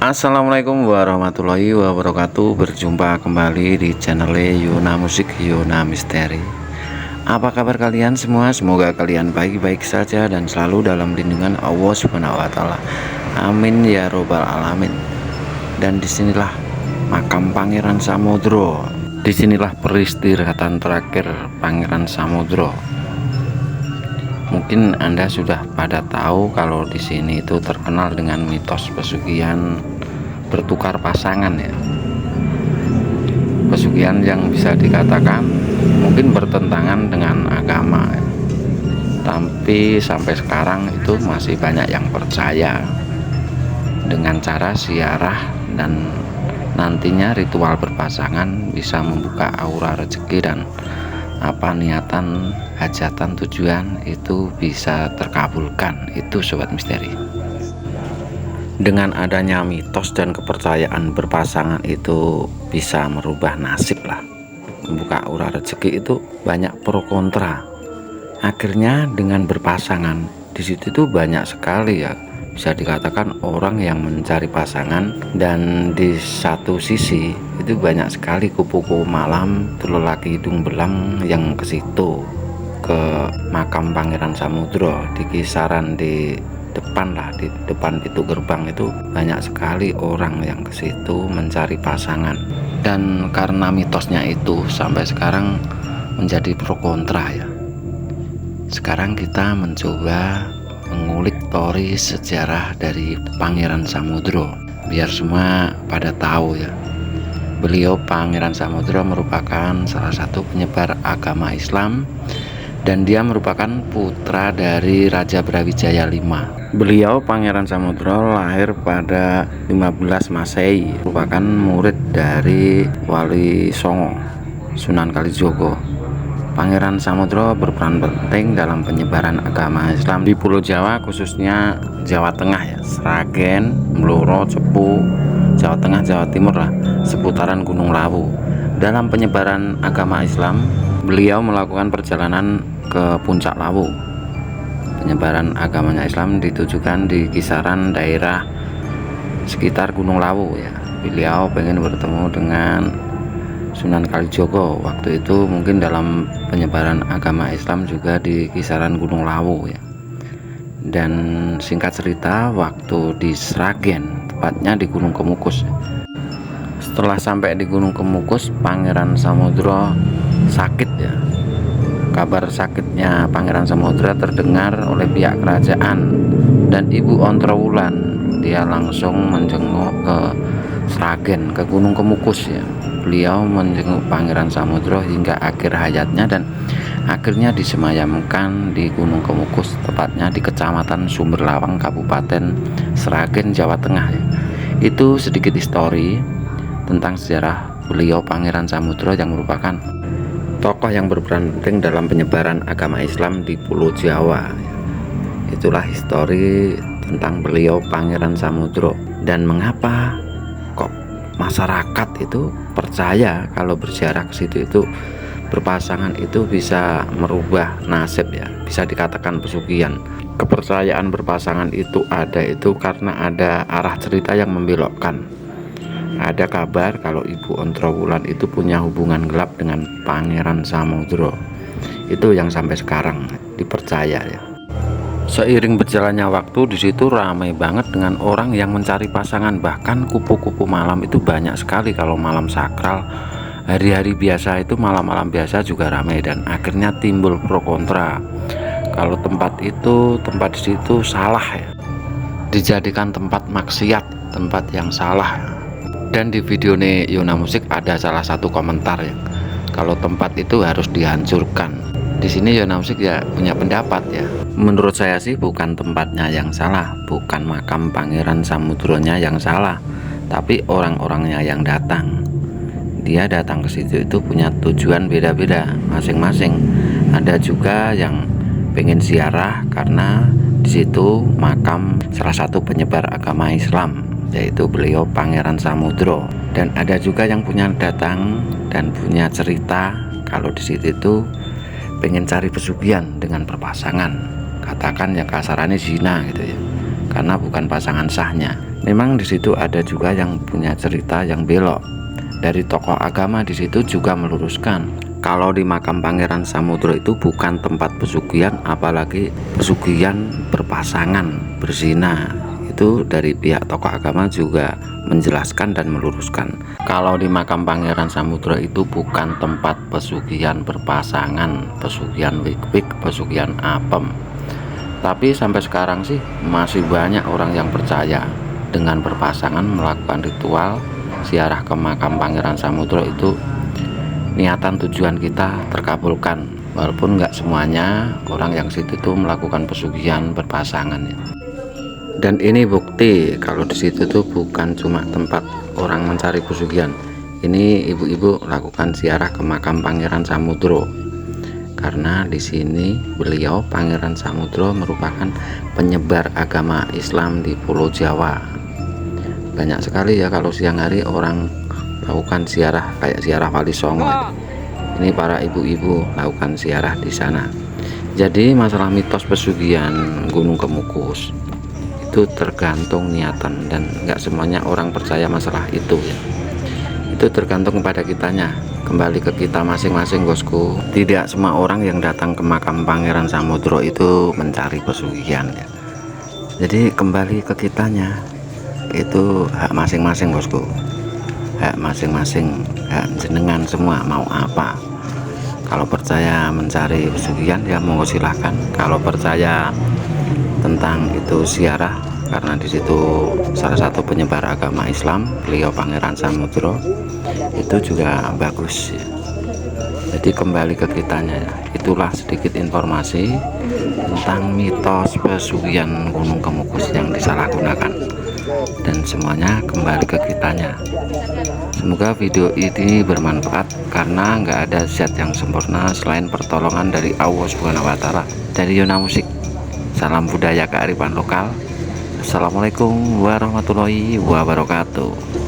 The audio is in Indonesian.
Assalamualaikum warahmatullahi wabarakatuh. Berjumpa kembali di channel Yona Musik Yona Misteri. Apa kabar kalian semua? Semoga kalian baik-baik saja dan selalu dalam lindungan Allah Subhanahu wa taala. Amin ya robbal alamin. Dan disinilah makam Pangeran Samudro. Disinilah peristirahatan terakhir Pangeran Samudro. Mungkin Anda sudah pada tahu kalau di sini itu terkenal dengan mitos pesugihan bertukar pasangan ya. Pesugihan yang bisa dikatakan mungkin bertentangan dengan agama ya. Tapi sampai sekarang itu masih banyak yang percaya dengan cara ziarah, dan nantinya ritual berpasangan bisa membuka aura rezeki, dan apa niatan, hajatan, tujuan itu bisa terkabulkan. Itu sobat misteri. Dengan adanya mitos dan kepercayaan berpasangan itu bisa merubah nasib lah, membuka aura rezeki, itu banyak pro kontra. Akhirnya dengan berpasangan di situ tuh banyak sekali ya, bisa dikatakan orang yang mencari pasangan. Dan di satu sisi itu banyak sekali kupu-kupu malam, tuh lelaki hidung belang yang ke situ, ke makam Pangeran Samudro. Di kisaran di depan lah, di depan pintu gerbang itu banyak sekali orang yang ke situ mencari pasangan. Dan karena mitosnya itu sampai sekarang menjadi pro kontra ya. Sekarang kita mencoba mengulik teori sejarah dari Pangeran Samudro biar semua pada tahu ya. Beliau Pangeran Samudro merupakan salah satu penyebar agama Islam, dan dia merupakan putra dari Raja Brawijaya V. Beliau Pangeran Samudro lahir pada 15 Masehi, merupakan murid dari Wali Songo Sunan Kalijogo. Pangeran Samudro berperan penting dalam penyebaran agama Islam di Pulau Jawa, khususnya Jawa Tengah ya, Sragen, Blora, Cepu, Jawa Tengah, Jawa Timur lah, seputaran Gunung Lawu. Dalam penyebaran agama Islam, beliau melakukan perjalanan ke Puncak Lawu. Penyebaran agamanya Islam ditujukan di kisaran daerah sekitar Gunung Lawu ya. Beliau pengen bertemu dengan Sunan Kalijogo. Waktu itu mungkin dalam penyebaran agama Islam juga di kisaran Gunung Lawu ya. Dan singkat cerita, waktu di Sragen, tepatnya di Gunung Kemukus. Setelah sampai di Gunung Kemukus, Pangeran Samudro sakit ya. Kabar sakitnya Pangeran Samudro terdengar oleh pihak kerajaan dan Ibu Ontrowulan. Dia langsung menjenguk ke Sragen, ke Gunung Kemukus ya. Beliau menjenguk Pangeran Samudro hingga akhir hayatnya, dan akhirnya disemayamkan di Gunung Kemukus, tepatnya di Kecamatan Sumberlawang, Kabupaten Sragen, Jawa Tengah ya. Itu sedikit histori tentang sejarah beliau Pangeran Samudro yang merupakan tokoh yang berperan penting dalam penyebaran agama Islam di Pulau Jawa. Itulah histori tentang beliau Pangeran Samudro, dan mengapa kok masyarakat itu percaya kalau berziarah ke situ itu berpasangan itu bisa merubah nasib ya, bisa dikatakan pesugihan. kepercayaan berpasangan itu ada itu karena ada arah cerita yang membelokkan. Ada kabar kalau Ibu Ontrowulan itu punya hubungan gelap dengan Pangeran Samudro. Itu yang sampai sekarang dipercaya ya. Seiring berjalannya waktu di situ ramai banget dengan orang yang mencari pasangan, bahkan kupu-kupu malam itu banyak sekali kalau malam sakral. Hari-hari biasa itu, malam-malam biasa juga ramai, dan akhirnya timbul pro kontra. Kalau tempat di situ salah ya, dijadikan tempat maksiat, tempat yang salah. Dan di video ini Yona Musik ada salah satu komentar ya, kalau tempat itu harus dihancurkan. Di sini Yona Musik ya punya pendapat ya. Menurut saya sih bukan tempatnya yang salah, bukan makam Pangeran Samudronya yang salah, tapi orang-orangnya yang datang. Dia datang ke situ itu punya tujuan beda-beda masing-masing. Ada juga yang pengen ziarah karena di situ makam salah satu penyebar agama Islam, yaitu beliau Pangeran Samudro. Dan ada juga yang punya datang dan punya cerita kalau di situ itu pengen cari pesugihan dengan berpasangan, katakan ya kasarannya zina gitu ya, karena bukan pasangan sahnya. Memang di situ ada juga yang punya cerita yang belok. Dari tokoh agama di situ juga meluruskan kalau di makam Pangeran Samudro itu bukan tempat pesugihan, apalagi pesugihan berpasangan berzina. Itu dari pihak tokoh agama juga menjelaskan dan meluruskan kalau di makam Pangeran Samudro itu bukan tempat pesugihan berpasangan, pesugihan wik-wik, pesugihan apem. Tapi sampai sekarang sih masih banyak orang yang percaya dengan berpasangan melakukan ritual ziarah ke makam Pangeran Samudro itu niatan tujuan kita terkabulkan, walaupun nggak semuanya orang yang situ tuh melakukan pesugihan berpasangan ya. Dan ini bukti kalau di situ tuh bukan cuma tempat orang mencari pesugihan. Ini ibu-ibu lakukan ziarah ke makam Pangeran Samudro karena di sini beliau Pangeran Samudro merupakan penyebar agama Islam di Pulau Jawa. Banyak sekali ya kalau siang hari orang lakukan ziarah kayak ziarah Wali Songo. Ini para ibu-ibu lakukan ziarah di sana. Jadi masalah mitos pesugihan Gunung Kemukus itu tergantung niatan, dan nggak semuanya orang percaya masalah itu ya. Itu tergantung kepada kitanya, kembali ke kita masing-masing bosku. Tidak semua orang yang datang ke makam Pangeran Samudro itu mencari pesugihan ya. Jadi kembali ke kitanya, itu hak masing-masing bosku, hak masing-masing, hak jenengan semua mau apa. Kalau percaya mencari pesugihan ya monggo silahkan. Kalau percaya tentang itu ziarah karena di situ salah satu penyebar agama Islam beliau Pangeran Samudro, itu juga bagus ya. Jadi kembali ke kitanya ya. Itulah sedikit informasi tentang mitos pesugihan Gunung Kemukus yang disalahgunakan, dan semuanya kembali ke kitanya. Semoga video ini bermanfaat karena nggak ada zat yang sempurna selain pertolongan dari Allah Subhanahu wa Ta'ala. Dari Yona Musik, salam budaya kearifan lokal. Assalamualaikum warahmatullahi wabarakatuh.